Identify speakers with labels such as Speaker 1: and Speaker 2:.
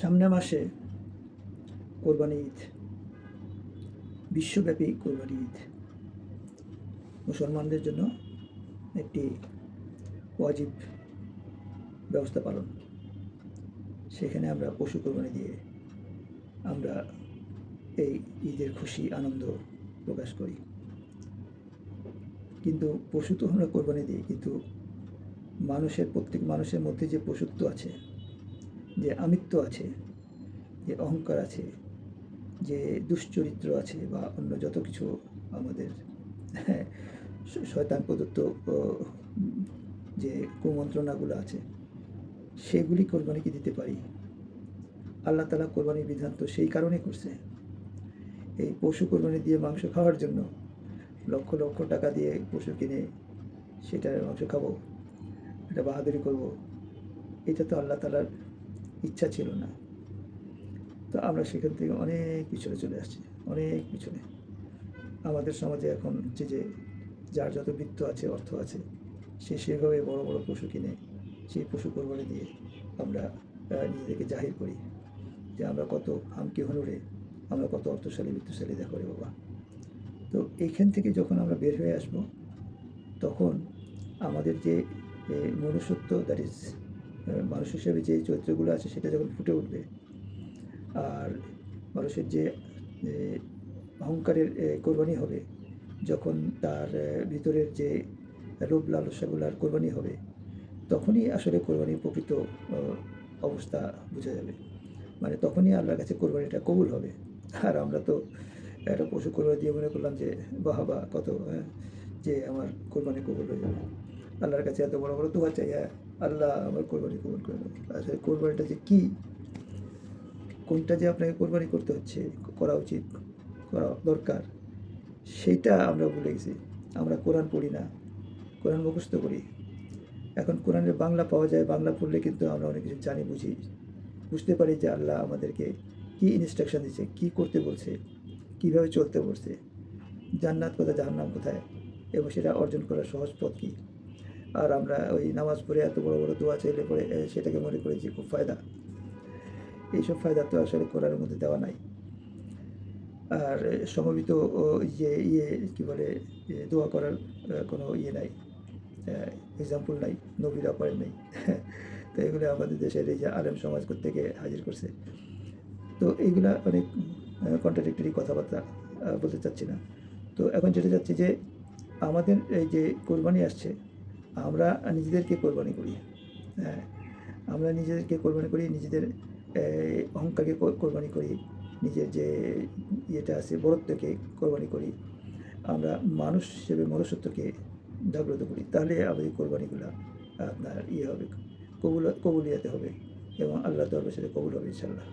Speaker 1: সামনের মাসে কোরবানি ঈদ, বিশ্বব্যাপী কোরবানি ঈদ মুসলমানদের জন্য একটি ওয়াজিব ব্যবস্থা পালন। সেখানে আমরা পশু কোরবানি দিয়ে আমরা এই ঈদের খুশি আনন্দ প্রকাশ করি। কিন্তু পশু তো আমরা কোরবানি দিই, কিন্তু প্রত্যেক মানুষের মধ্যে যে পশুত্ব আছে, যে আমিত্ব আছে, যে অহংকার আছে, যে দুশ্চরিত্র আছে বা অন্য যত কিছু আমাদের শয়তান প্রদত্ত যে কুমন্ত্রণাগুলো আছে, সেগুলি কোরবানিকে দিতে পারি। আল্লাহ তাআলা কোরবানির বিধান তো সেই কারণে করছে। এই পশু কোরবানি দিয়ে মাংস খাওয়ার জন্য লক্ষ লক্ষ টাকা দিয়ে পশু কিনে সেটার মাংস খাবো, এটা বাহাদুরি করব, এটা তো আল্লাহ তাআলার ইচ্ছা ছিল না। তো আমরা সেখান থেকে অনেক পিছনে চলে আসছি, অনেক পিছনে। আমাদের সমাজে এখন হচ্ছে যে যার যত বৃত্ত আছে, অর্থ আছে, সে সেভাবে বড় বড় পশু কিনে সেই পশু কোরবানি দিয়ে আমরা নিজেদেরকে জাহির করি যে আমরা কত হামকি হনুরে, আমরা কত অর্থশালী বৃত্তশালী, দেখো রে বাবা। তো এইখান থেকে যখন আমরা বের হয়ে আসব, তখন আমাদের যে মনুষ্যত্ব, দ্যাট ইজ মানুষ হিসেবে যে চরিত্রগুলো আছে, সেটা যখন ফুটে উঠবে, আর মানুষের যে অহংকারের কোরবানি হবে, যখন তার ভিতরের যে লোভ লালসাগুলার কোরবানি হবে, তখনই আসলে কোরবানির প্রকৃত অবস্থা বোঝা যাবে। মানে তখনই আল্লাহর কাছে কোরবানিটা কবুল হবে। আর আমরা তো একটা পশু কোরবানি দিয়ে মনে করলাম যে বাহবা কত, যে আমার কোরবানি কবুল হয়ে যাবে। আল্লাহর কাছে এত বড় বড় দোয়া চাই, আল্লাহ আমার কোরবানি কবুল করে দেবে। আসলে কোরবানিটা যে কী, কোনটা যে আপনাকে কোরবানি করতে হচ্ছে, করা উচিত, করা দরকার, সেইটা আমরা ভুলে গেছি। আমরা কোরআন পড়ি না, কোরআন মুখস্থ করি। এখন কোরআনের বাংলা পাওয়া যায়, বাংলা পড়লে কিন্তু আমরা অনেক কিছু জানি, বুঝতে পারি যে আল্লাহ আমাদেরকে কী ইনস্ট্রাকশন দিচ্ছে, কী করতে বলছে, কীভাবে চলতে বলছে, জান্নাত কোথায়, জাহান্নাম কোথায়, এবং সেটা অর্জন করার সহজ পথ কী। আর আমরা ওই নামাজ পড়ে এত বড় বড় দোয়া চাইলে পরে সেটাকে মনে করি যে খুব ফায়দা। এইসব ফায়দা তো আসলে কোরআনের মধ্যে দেওয়া নাই। আর সমবেত যে কী বলে, দোয়া করার কোনো নাই, এক্সাম্পল নাই, নবীরা করেন নাই। তো এগুলো আমাদের দেশের এই যে আলেম সমাজ থেকে হাজির করছে। তো এইগুলা অনেক কন্ট্রাডিক্টরি কথাবার্তা, বলতে চাচ্ছি না। তো এখন যেটা চাচ্ছি যে আমাদের এই যে কোরবানি আসছে, আমরা নিজেদেরকে কোরবানি করি। হ্যাঁ, আমরা নিজেদেরকে কোরবানি করি, নিজেদের অহংকারকে কোরবানি করি, নিজের যে ইয়েটা আছে বড়ত্বকে কোরবানি করি, আমরা মানুষ হিসেবে মনুষ্যত্বকে জাগ্রত করি। তাহলে আমাদের কোরবানিগুলো আপনার হবে, কবুলিয়াতে হবে, এবং আল্লাহ দরবারে সেটা কবুল হবে ইনশাআল্লাহ।